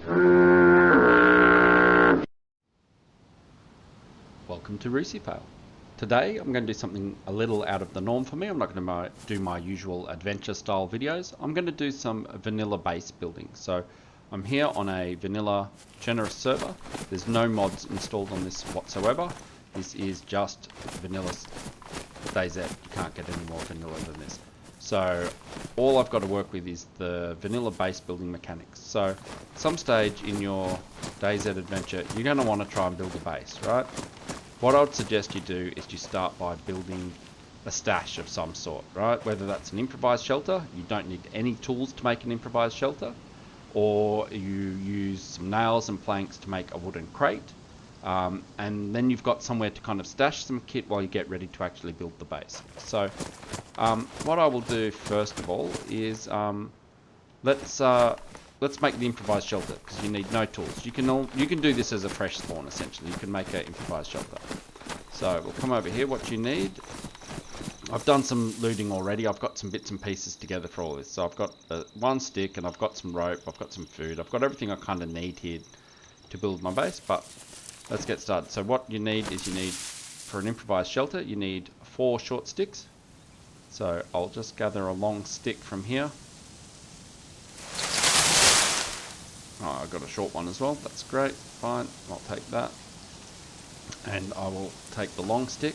Welcome to Rucifail. Today I'm going to do something a little out of the norm for me. I'm not going to do my usual adventure style videos. I'm going to do some vanilla base building. So I'm here on a vanilla generous server. There's no mods installed on this whatsoever. This is just vanilla DayZ. You can't get any more vanilla than this. So all I've got to work with is the vanilla base building mechanics. So at some stage in your DayZ adventure, you're going to want to try and build a base, right? What I would suggest you do is you start by building a stash of some sort, right? Whether that's an improvised shelter, you don't need any tools to make an improvised shelter, or you use some nails and planks to make a wooden crate, and then you've got somewhere to kind of stash some kit while you get ready to actually build the base. So what I will do first of all is let's make the improvised shelter, because you need no tools. You can do this as a fresh spawn essentially. You can make an improvised shelter. So we'll come over here. What you need, I've done some looting already. I've got some bits and pieces together for all this. So I've got one stick, and I've got some rope, I've got some food, I've got everything I kind of need here to build my base. But let's get started. So what you need is, for an improvised shelter, you need 4 short sticks. So I'll just gather a long stick from here. Oh, I got a short one as well. That's great. Fine. I'll take that. And I will take the long stick,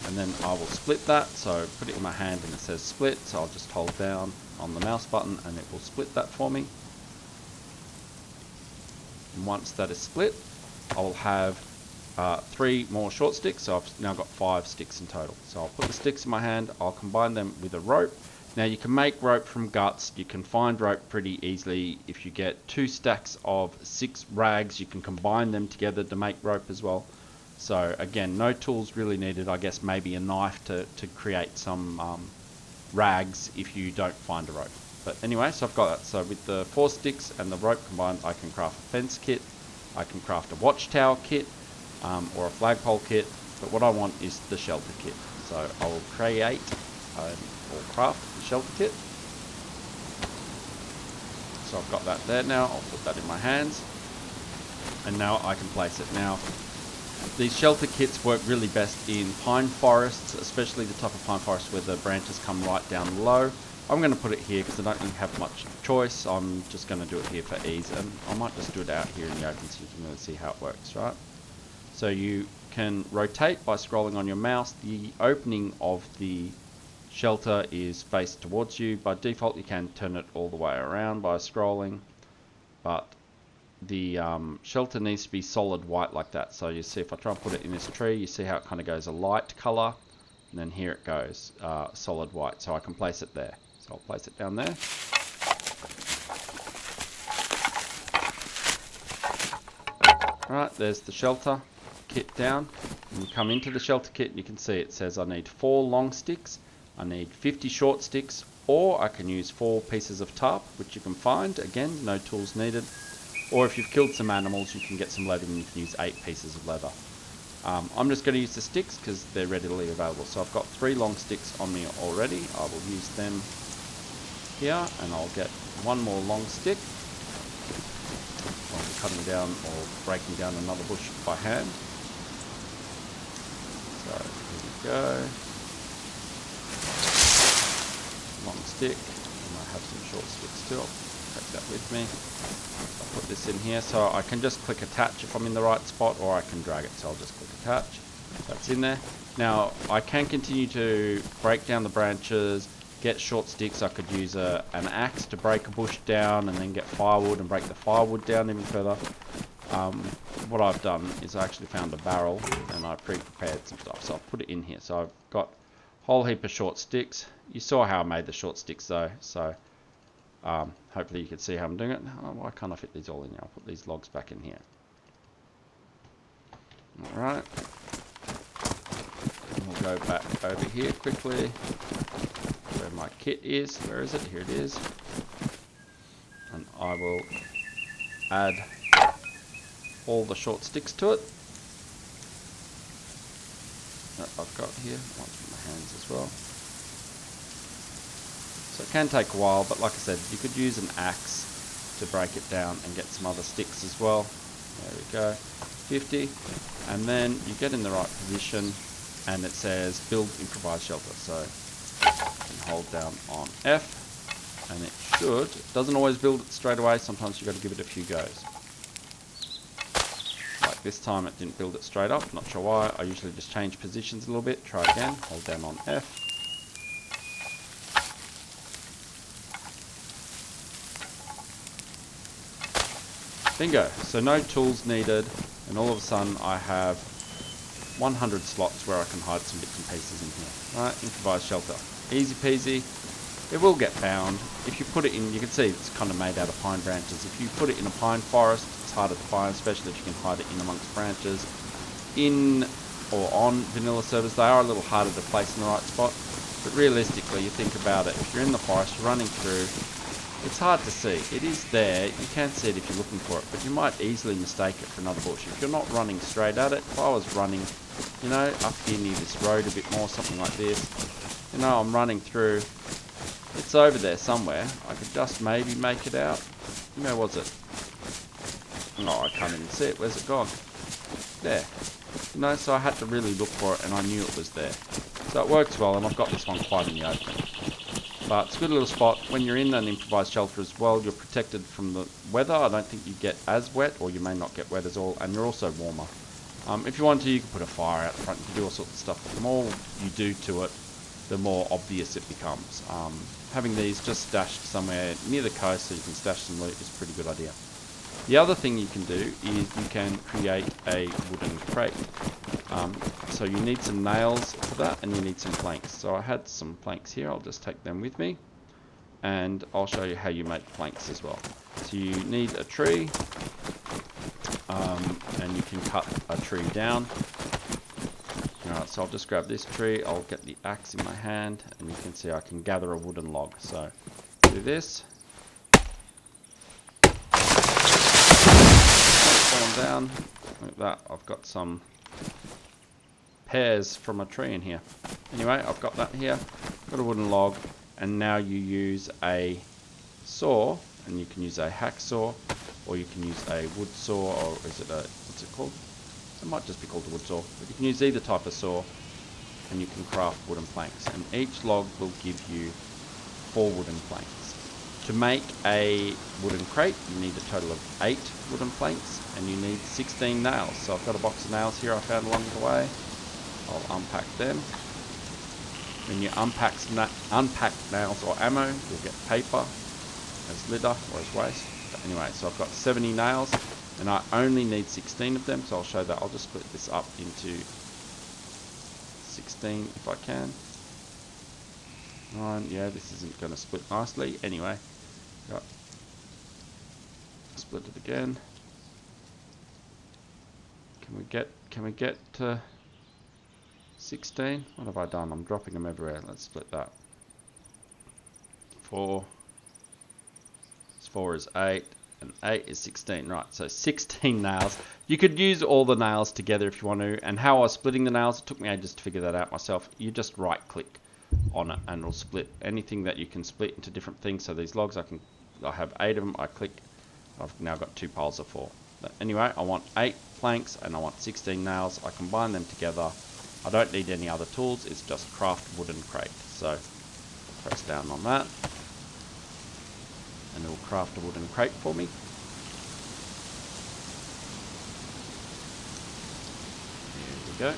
and then I will split that. So put it in my hand and it says split. So I'll just hold down on the mouse button and it will split that for me. And once that is split, I will have 3 more short sticks. So I've now got 5 sticks in total. So I'll put the sticks in my hand. I'll combine them with a rope. Now you can make rope from guts. You can find rope pretty easily. If you get 2 stacks of 6 rags, you can combine them together to make rope as well. So again, no tools really needed. I guess maybe a knife to create some rags if you don't find a rope. But anyway, so I've got that. So with the 4 sticks and the rope combined, I can craft a fence kit. I can craft a watchtower kit or a flagpole kit. But what I want is the shelter kit. So I will create or craft the shelter kit. So I've got that there now. I'll put that in my hands, and now I can place it. Now these shelter kits work really best in pine forests, especially the type of pine forest where the branches come right down low. I'm going to put it here because I don't really have much choice. I'm just going to do it here for ease, and I might just do it out here in the open so you can really see how it works, right? So you can rotate by scrolling on your mouse. The opening of the shelter is faced towards you. By default, you can turn it all the way around by scrolling, but the shelter needs to be solid white like that. So you see, if I try and put it in this tree, you see how it kind of goes a light color, and then here it goes solid white. So I can place it there. So I'll place it down there. Alright, there's the shelter kit down. When you come into the shelter kit, you can see it says I need 4 long sticks, I need 50 short sticks, or I can use 4 pieces of tarp, which you can find. Again, no tools needed. Or if you've killed some animals, you can get some leather and you can use 8 pieces of leather. I'm just going to use the sticks because they're readily available. So I've got 3 long sticks on me already. I will use them here, and I'll get 1 more long stick. I'm cutting down or breaking down another bush by hand. So here we go. Long stick, and I have some short sticks too. I'll take that with me. I'll put this in here, so I can just click attach if I'm in the right spot, or I can drag it. So I'll just click attach. That's in there. Now I can continue to break down the branches, get short sticks. I could use an axe to break a bush down, and then get firewood and break the firewood down even further. What I've done is I actually found a barrel, and I pre-prepared some stuff, so I'll put it in here. So I've got a whole heap of short sticks. You saw how I made the short sticks though, so hopefully you can see how I'm doing it. Oh, why can't I fit these all in here? I'll put these logs back in here. Alright. We'll go back over here quickly where my kit is. Where is it? Here it is. And I will add all the short sticks to it that I've got here. One in my hands as well. So it can take a while, but like I said, you could use an axe to break it down and get some other sticks as well. There we go, 50, and then you get in the right position and it says build improvised shelter. So you can hold down on F and it should, it doesn't always build it straight away, sometimes you've got to give it a few goes. Like this time it didn't build it straight up, not sure why. I usually just change positions a little bit, try again, hold down on F. Bingo, so no tools needed, and all of a sudden I have 100 slots where I can hide some bits and pieces in here. Right, improvised shelter, easy peasy. It will get found. If you put it in, you can see it's kind of made out of pine branches. If you put it in a pine forest, it's harder to find, especially if you can hide it in amongst branches. In or on vanilla servers, they are a little harder to place in the right spot. But realistically, you think about it, if you're in the forest, you're running through, it's hard to see. It is there, you can see it if you're looking for it, but you might easily mistake it for another bush. If you're not running straight at it, if I was running, you know, up here near this road a bit more, something like this, you know, I'm running through, it's over there somewhere. I could just maybe make it out. Where was it? Oh, I can't even see it. Where's it gone? There. You know, so I had to really look for it and I knew it was there. So it works well, and I've got this one quite in the open. But it's a good little spot. When you're in an improvised shelter as well, you're protected from the weather. I don't think you get as wet, or you may not get wet as all, and you're also warmer. If you want to, you can put a fire out front, you can do all sorts of stuff. But the more you do to it, the more obvious it becomes. Having these just stashed somewhere near the coast so you can stash some loot is a pretty good idea. The other thing you can do is you can create a wooden crate. So you need some nails for that, and you need some planks. So I had some planks here, I'll just take them with me, and I'll show you how you make planks as well. So you need a tree, and you can cut a tree down. Alright, so I'll just grab this tree, I'll get the axe in my hand, and you can see I can gather a wooden log. So do this. Falling down. Look at that, I've got some pears from a tree in here. Anyway, I've got that here, got a wooden log, and now you use a saw, and you can use a hacksaw, or you can use a wood saw, or is it a, what's it called? It might just be called a wood saw, but you can use either type of saw, and you can craft wooden planks, and each log will give you 4 wooden planks. To make a wooden crate, you need a total of 8 wooden planks, and you need 16 nails. So I've got a box of nails here I found along the way. I'll unpack them. When you unpack nails or ammo, you'll get paper as litter or as waste. But anyway, so I've got 70 nails, and I only need 16 of them, so I'll show that. I'll just split this up into 16 if I can. 9, yeah, this isn't going to split nicely. Anyway, got split it again. Can we get to 16? What have I done? I'm dropping them everywhere. Let's split that. 4. 4 is 8. And 8 is 16. Right, so 16 nails. You could use all the nails together if you want to. And how I was splitting the nails, it took me ages to figure that out myself. You just right click on it and it'll split anything that you can split into different things. So these logs, I have 8 of them. I click. I've now got 2 piles of 4. But anyway, I want 8 planks and I want 16 nails. I combine them together. I don't need any other tools. It's just craft wooden crate. So press down on that, and it will craft a wooden crate for me. There we go.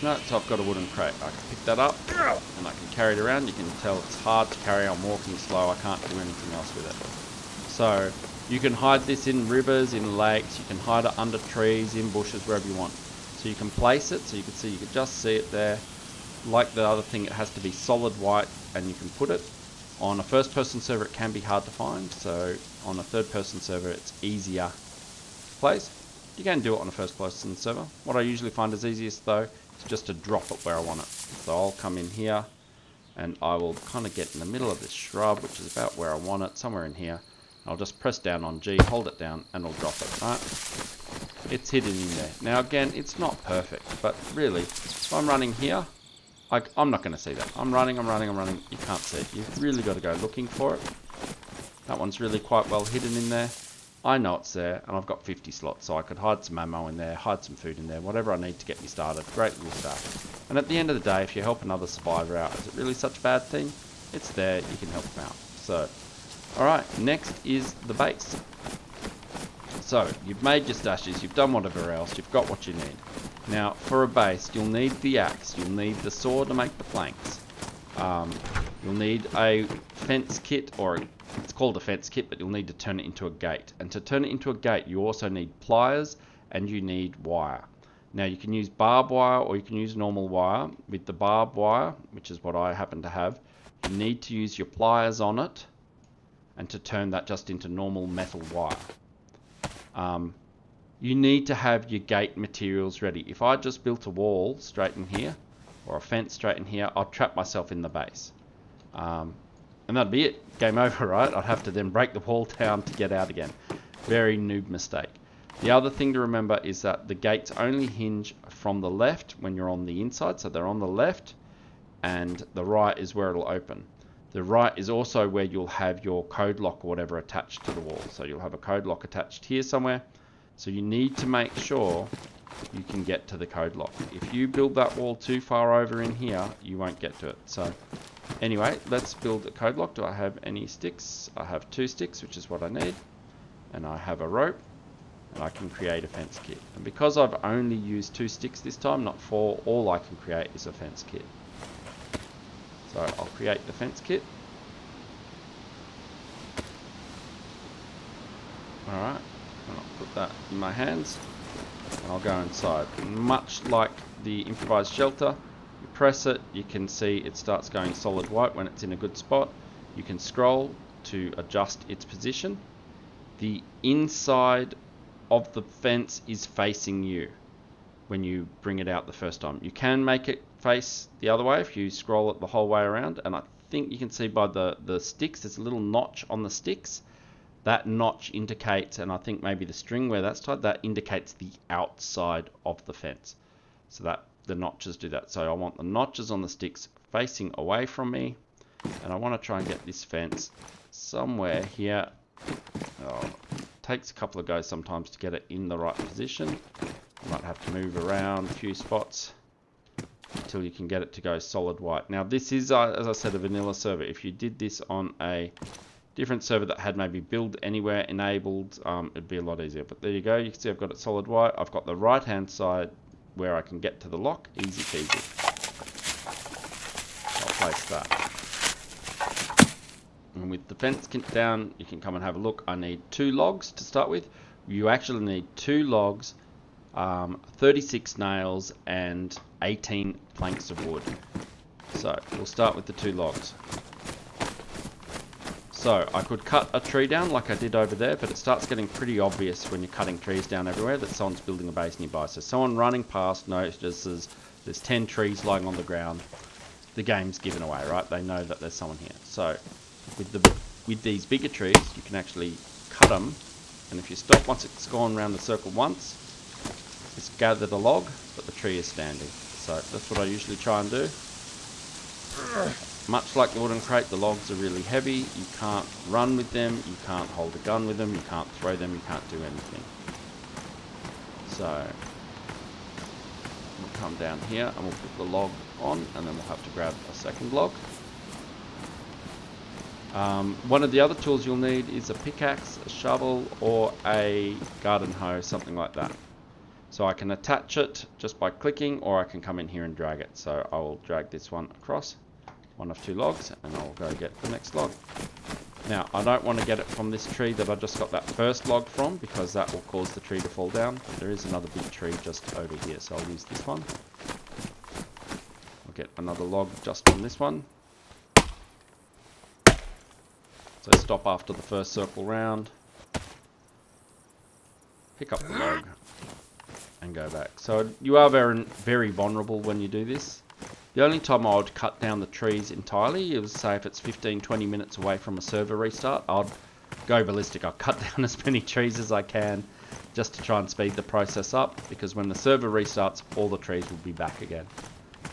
No, so I've got a wooden crate. I can pick that up and I can carry it around. You can tell it's hard to carry. I'm walking slow. I can't do anything else with it. So you can hide this in rivers, in lakes. You can hide it under trees, in bushes, wherever you want. So you can place it. So you can see, you can just see it there. Like the other thing, it has to be solid white, and you can put it. On a first-person server, it can be hard to find. So on a third-person server, it's easier to place. You can do it on a first-person server. What I usually find is easiest, though, is just to drop it where I want it. So I'll come in here, and I will kind of get in the middle of this shrub, which is about where I want it, somewhere in here. I'll just press down on G, hold it down, and I'll drop it. Right? It's hidden in there. Now, again, it's not perfect, but really, if I'm running here, I'm not going to see that. I'm running. You can't see it. You've really got to go looking for it. That one's really quite well hidden in there. I know it's there, and I've got 50 slots, so I could hide some ammo in there, hide some food in there, whatever I need to get me started. Great little stuff. And at the end of the day, if you help another survivor out, is it really such a bad thing? It's there, you can help them out. So, alright, next is the base. So, you've made your stashes, you've done whatever else, you've got what you need. Now, for a base, you'll need the axe, you'll need the saw to make the planks. You'll need a fence kit, or it's called a fence kit, but you'll need to turn it into a gate. And to turn it into a gate, you also need pliers and you need wire. Now, you can use barbed wire or you can use normal wire. With the barbed wire, which is what I happen to have, you need to use your pliers on it and to turn that just into normal metal wire. You need to have your gate materials ready. If I just built a wall straight in here, or a fence straight in here, I'd trap myself in the base. And that'd be it. Game over, right? I'd have to then break the wall down to get out again. Very noob mistake. The other thing to remember is that the gates only hinge from the left when you're on the inside. So they're on the left, and the right is where it'll open. The right is also where you'll have your code lock or whatever attached to the wall. So you'll have a code lock attached here somewhere. So you need to make sure you can get to the code lock. If you build that wall too far over in here, you won't get to it. So anyway, let's build a code lock. Do I have any sticks? I have 2 sticks, which is what I need. And I have a rope. And I can create a fence kit. And because I've only used 2 sticks this time, not 4, all I can create is a fence kit. So I'll create the fence kit. Alright, and I'll put that in my hands. And I'll go inside. Much like the improvised shelter, you press it, you can see it starts going solid white when it's in a good spot. You can scroll to adjust its position. The inside of the fence is facing you when you bring it out the first time. You can make it face the other way if you scroll it the whole way around, and I think you can see by the sticks, there's a little notch on the sticks. That notch indicates, and I think maybe the string where that's tied, that indicates the outside of the fence. So that the notches do that. So I want the notches on the sticks facing away from me, and I want to try and get this fence somewhere here. Oh, it takes a couple of goes sometimes to get it in the right position. You might have to move around a few spots until you can get it to go solid white. Now this is, as I said, a vanilla server. If you did this on a different server that had maybe build anywhere enabled, it'd be a lot easier. But there you go, you can see I've got it solid white. I've got the right hand side where I can get to the lock, easy peasy. I'll place that. And with the fence kit down, you can come and have a look. I need 2 logs to start with. You actually need 2 logs, 36 nails and 18 planks of wood. So we'll start with the 2 logs. So I could cut a tree down like I did over there, but it starts getting pretty obvious when you're cutting trees down everywhere that someone's building a base nearby. So someone running past notices there's 10 trees lying on the ground. The game's given away, right? They know that there's someone here. So with these bigger trees, you can actually cut them, and if you stop once it's gone around the circle once, it's gathered a log, but the tree is standing. So that's what I usually try and do. Much like the wooden crate, the logs are really heavy. You can't run with them, you can't hold a gun with them, you can't throw them, you can't do anything. So we'll come down here and we'll put the log on, and then we'll have to grab a second log. One of the other tools you'll need is a pickaxe, a shovel, or a garden hoe, something like that. So I can attach it just by clicking, or I can come in here and drag it. So I will drag this one across, one of 2 logs, and I'll go get the next log. Now, I don't want to get it from this tree that I just got that first log from, because that will cause the tree to fall down. There is another big tree just over here, so I'll use this one. I'll get another log just from this one. So stop after the first circle round, pick up the log, and go back. So you are very, very vulnerable when you do this. The only time I would cut down the trees entirely is, say, if it's 15-20 minutes away from a server restart, I'd go ballistic. I'll cut down as many trees as I can just to try and speed the process up, because when the server restarts, all the trees will be back again.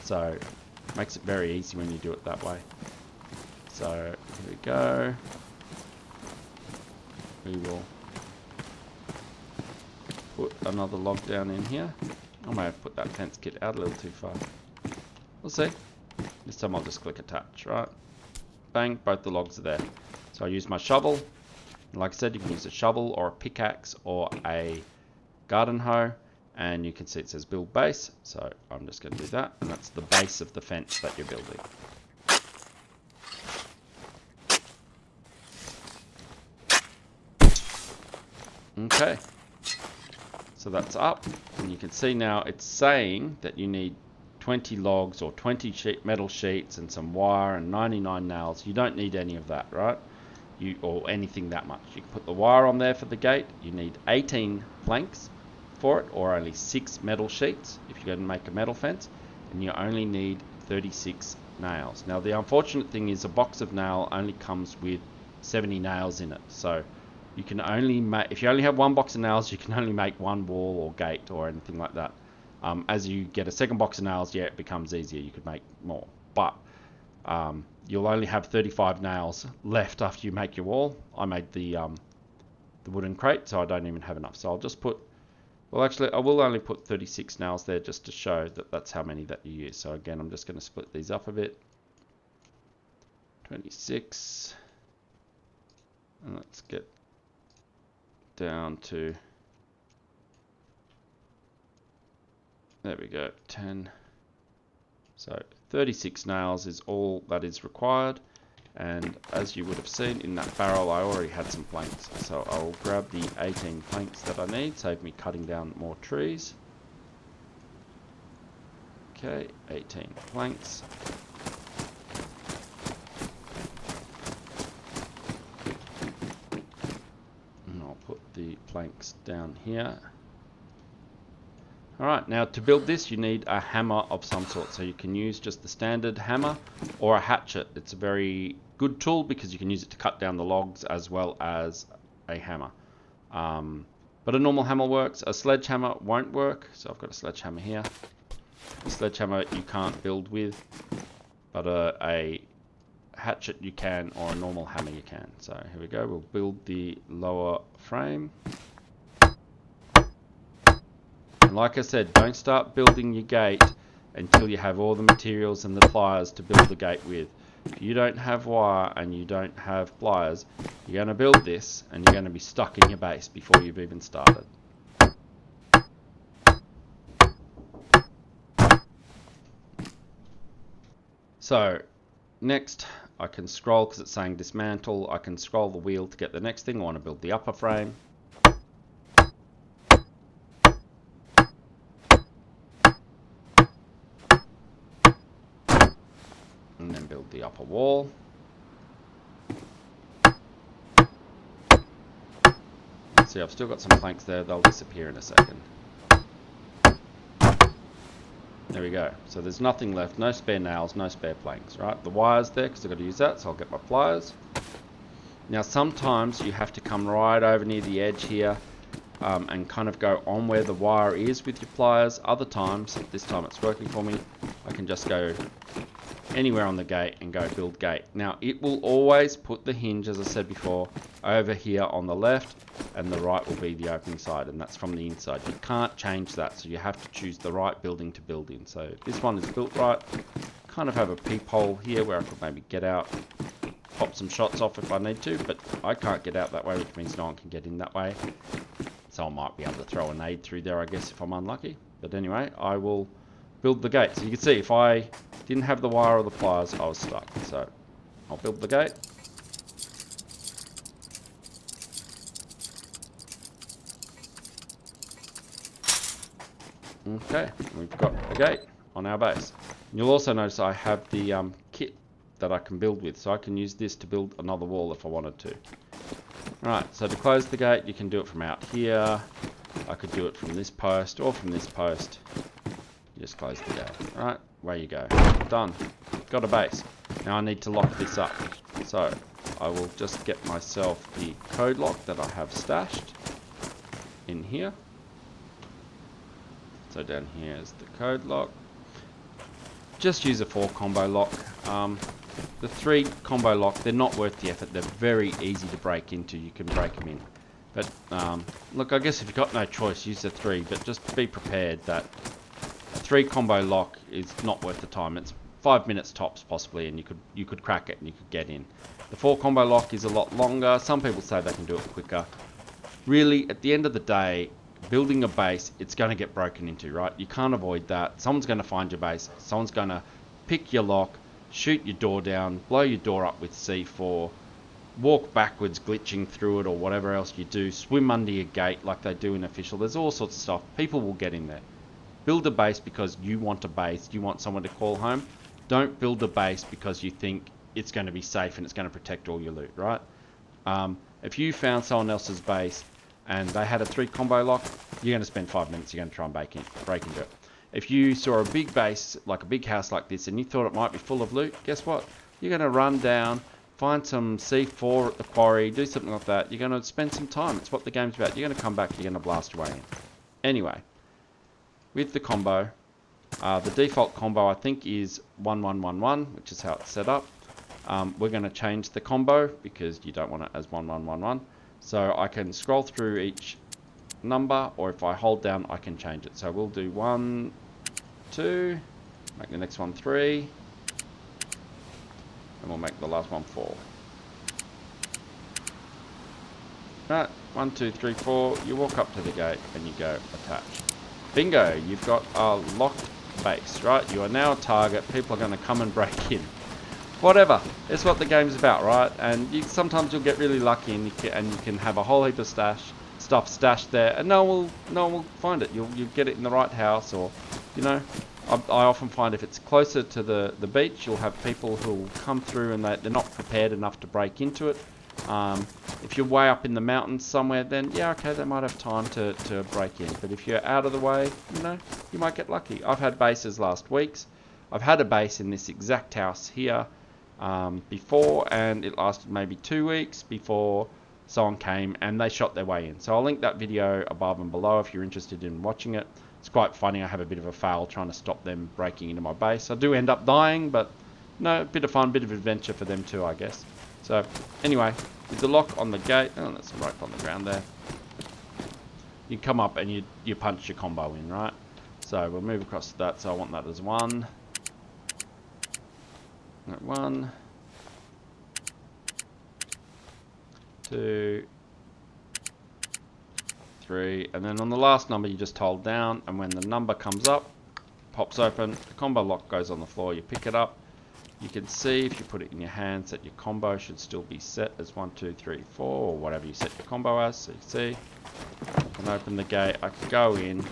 So it makes it very easy when you do it that way. So here we go. we will put another log down in here. I may have put that fence kit out a little too far. We'll see. This time I'll just click attach, right? Bang, both the logs are there. So I use my shovel. And like I said, you can use a shovel or a pickaxe or a garden hoe. And you can see it says build base. So I'm just going to do that. And that's the base of the fence that you're building. Okay. So that's up. And you can see now it's saying that you need 20 logs or 20 metal sheets and some wire and 99 nails. You don't need any of that, right? Or anything that much. You can put the wire on there for the gate. You need 18 planks for it, or only 6 metal sheets if you're going to make a metal fence, and you only need 36 nails. Now the unfortunate thing is a box of nail only comes with 70 nails in it, so you can only make, if you only have one box of nails, you can only make one wall or gate or anything like that. As you get a second box of nails, yeah, it becomes easier. You could make more, but you'll only have 35 nails left after you make your wall. I made the wooden crate, so I don't even have enough. So I'll just put, well, actually, I will only put 36 nails there just to show that that's how many that you use. So again, I'm just going to split these up a bit. 26, and let's get down to, there we go, 10. So 36 nails is all that is required, and as you would have seen in that barrel, I already had some planks, so I'll grab the 18 planks that I need, save me cutting down more trees. Okay, 18 planks. And I'll put the planks down here. Alright, now to build this you need a hammer of some sort, so you can use just the standard hammer or a hatchet. It's a very good tool because you can use it to cut down the logs as well as a hammer. But a normal hammer works. A sledgehammer won't work, so I've got a sledgehammer here. A sledgehammer you can't build with, but a hatchet you can, or a normal hammer you can. So here we go, we'll build the lower frame. And like I said, don't start building your gate until you have all the materials and the pliers to build the gate with. If you don't have wire and you don't have pliers, you're going to build this and you're going to be stuck in your base before you've even started. So next I can scroll, because it's saying dismantle, I can scroll the wheel to get the next thing. I want to build the upper frame. And then build the upper wall. See, I've still got some planks there, they'll disappear in a second. There we go. So there's nothing left, no spare nails, no spare planks, right? The wire's there because I've got to use that, so I'll get my pliers. Now sometimes you have to come right over near the edge here and kind of go on where the wire is with your pliers. Other times, this time it's working for me, I can just go anywhere on the gate and go build gate. Now it will always put the hinge, as I said before, over here on the left, and the right will be the opening side, and that's from the inside. You can't change that, so you have to choose the right building to build in. So this one is built right. Kind of have a peephole here where I could maybe get out, pop some shots off if I need to, but I can't get out that way, which means no one can get in that way. So I might be able to throw a nade through there, I guess, if I'm unlucky. But anyway, I will build the gate. So you can see if I didn't have the wire or the pliers, I was stuck. So I'll build the gate. Okay, we've got the gate on our base. And you'll also notice I have the kit that I can build with, so I can use this to build another wall if I wanted to. Alright, so to close the gate, you can do it from out here. I could do it from this post or from this post. You just close the gate. Alright, away you go. Done. Got a base. Now I need to lock this up. So I will just get myself the code lock that I have stashed in here. So down here is the code lock. Just use a 4 combo lock. The 3 combo lock, they're not worth the effort. They're very easy to break into. You can break them in But look, I guess if you've got no choice, use the 3, but just be prepared that a 3 combo lock is not worth the time. It's 5 minutes tops possibly, and you could crack it and you could get in. The 4 combo lock is a lot longer. Some people say they can do it quicker. Really, at the end of the day, building a base, it's going to get broken into, right? You can't avoid that. Someone's going to find your base. Someone's going to pick your lock, shoot your door down, blow your door up with C4, walk backwards glitching through it or whatever else you do, swim under your gate like they do in official. There's all sorts of stuff. People will get in there. Build a base because you want a base, you want someone to call home. Don't build a base because you think it's going to be safe and it's going to protect all your loot, right? If you found someone else's base and they had a 3 combo lock, you're going to spend 5 minutes, you're going to try and break into it. If you saw a big base, like a big house like this, and you thought it might be full of loot, guess what? You're going to run down, find some C4 at the quarry, do something like that. You're going to spend some time. It's what the game's about. You're going to come back, you're going to blast your way in. Anyway, with the combo, the default combo I think is 1111, which is how it's set up. We're going to change the combo because you don't want it as 1111. So I can scroll through each number, or if I hold down I can change it. So we'll do 1, 2, make the next one 3, and we'll make the last one 4. Right, 1, 2, 3, 4, you walk up to the gate and you go attach. Bingo, you've got a locked base, right? You are now a target, people are going to come and break in. Whatever, it's what the game's about, right? And sometimes you'll get really lucky and you can have a whole heap of stuff stashed there, and no one will find it. You'll get it in the right house, or you know, I often find if it's closer to the beach, you'll have people who will come through and they're not prepared enough to break into it. If you're way up in the mountains somewhere, then yeah, okay, they might have time to break in. But if you're out of the way, you know, you might get lucky. I've had bases last weeks. I've had a base in this exact house here before, and it lasted maybe 2 weeks before someone came and they shot their way in. So I'll link that video above and below if you're interested in watching it. It's quite funny. I have a bit of a fail trying to stop them breaking into my base. I do end up dying, but no, a bit of fun, bit of adventure for them too, I guess. So anyway, with the lock on the gate, oh, there's some rope on the ground there. You come up and you punch your combo in, right? So we'll move across to that. So I want that as 1. 1, 2, 3, and then on the last number you just hold down, and when the number comes up, pops open, the combo lock goes on the floor, you pick it up. You can see if you put it in your hands that your combo should still be set as 1, 2, 3, 4, or whatever you set your combo as. So you see, I can open the gate, I can go in,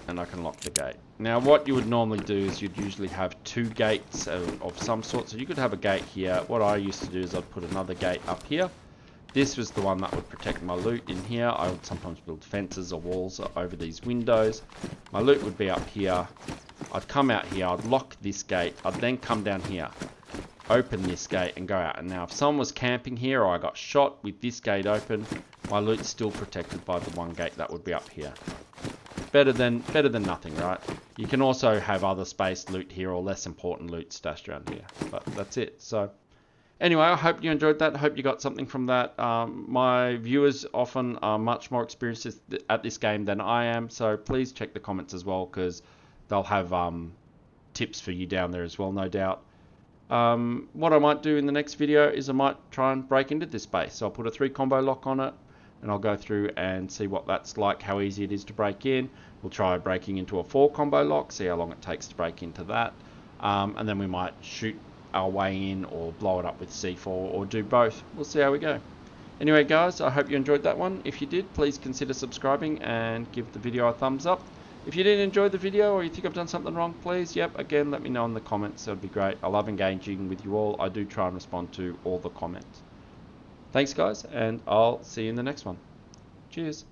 and I can lock the gate. Now what you would normally do is you'd usually have 2 gates of some sort. So you could have a gate here. What I used to do is I'd put another gate up here. This was the one that would protect my loot in here. I would sometimes build fences or walls over these windows. My loot would be up here. I'd come out here, I'd lock this gate, I'd then come down here, open this gate and go out. And now if someone was camping here or I got shot with this gate open, my loot's still protected by the one gate that would be up here. Better than nothing, right? You can also have other space loot here or less important loot stashed around here, but that's it. So anyway, I hope you enjoyed that. I hope you got something from that. My viewers often are much more experienced at this game than I am, so please check the comments as well, because they'll have tips for you down there as well, no doubt. What I might do in the next video is I might try and break into this base. So I'll put a 3 combo lock on it, and I'll go through and see what that's like, how easy it is to break in. We'll try breaking into a 4 combo lock, see how long it takes to break into that, and then we might shoot our way in or blow it up with C4 or do both. We'll see how we go. Anyway guys, I hope you enjoyed that one. If you did, please consider subscribing and give the video a thumbs up. If you didn't enjoy the video or you think I've done something wrong, please, again, let me know in the comments. That would be great. I love engaging with you all. I do try and respond to all the comments. Thanks guys, and I'll see you in the next one. Cheers.